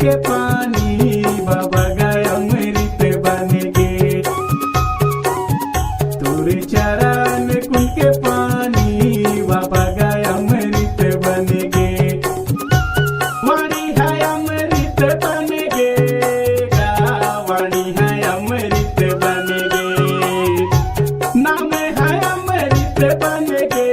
के पानी बाबा गए अमृत बन गे। तोरे चरण कुंड के पानी बाबा गए अमृत बन गे। वाणी है अमृत बन गे, वाणी है अमृत बन गे। नाम है अमृत बन गे,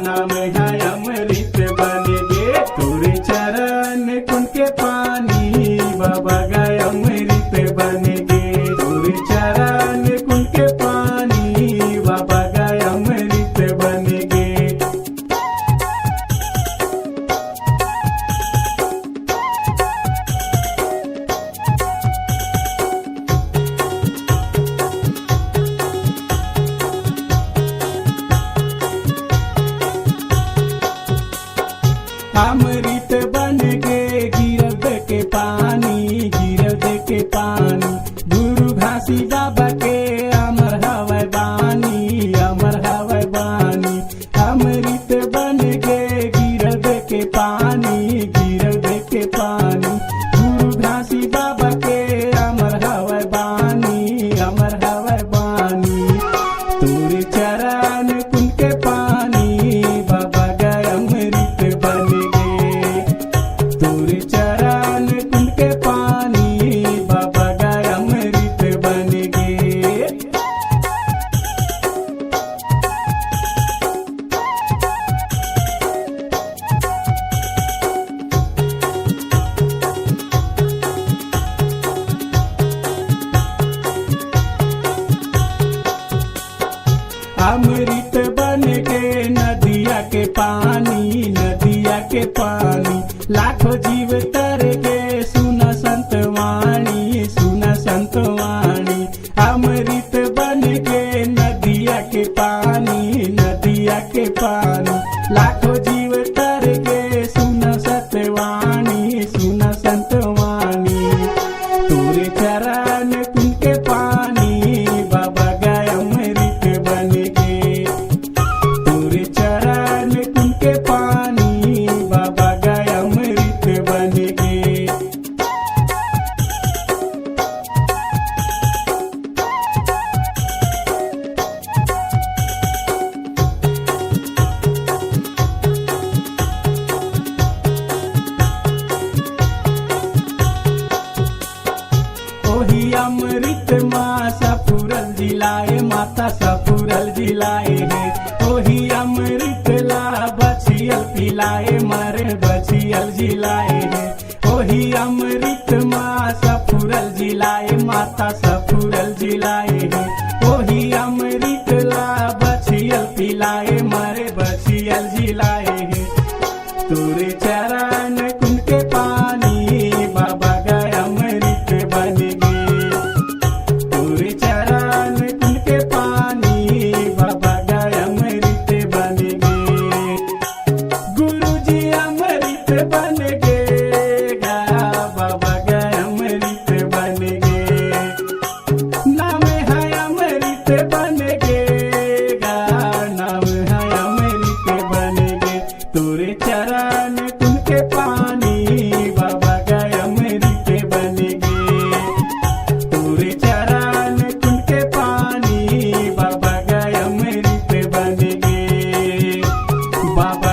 नाम है अमृत बन गे। तोरे चरण कुंड के पानी बाबा गए अमृत बन गे। तोरे चरण कुंड के पानी बाबा गए अमृत बन गे। अमृत बन गे गिरद के पानी, गिरद के पानी। गुरु घासी बाबा के अमर हवै बानी, अमर हवै बानी। अमृत बन गे गिरद के पानी, गिरद के पानी। गुरु घासी बाबा के अमर हवै बानी, अमर हवै बानी। तोरे चरण कुंड के पानी बाबा गए अमृत बन गे। तोरे चरण कुंड के पानी बाबा गए अमृत बन गे। अमृत बन गे नदिया के पानी, नदिया के पानी। लाखों जीव तर गे सुन संत वाणी, सुन संत वाणी। अमृत बन गे नदिया के पानी, नदिया के पानी। लाखों जीव तर गे सुन सतवाणी, सुन संत वाणी। तोरे चरण कुंड के पानी बाबा गए अमृत बन गे। तोरे चरण कुंड के पानी बाबा गए अमृत बन गे। ओही अमृत माँ सफुरल जिलाए, माता सफुरल जिलाए है। ओही अमृत ला बछियल पिलाए, मारे बछियल जिलाए है। ओही अमृत माँ सफुरल जिलाए, माता सफुरल जिलाए है। ओही अमृत ला बछियल पिलाए, मारे बछियल जिलाए है। तोरे चरण कुंड के पानी बाबा गए अमृत बन गे। तोरे चरण कुंड के पानी बाबा गए अमृत बन गे। गुरु जी अमृत बन गे, बाबा गए अमृत बन गे। नाम है अमृत बन गे, नाम है अमृत बन गे। तोरे चरण कुंड के पानी बाबा गए अमृत बन गे। तोरे चरण कुंड के पानी बाबा गए अमृत बन गे। बाबा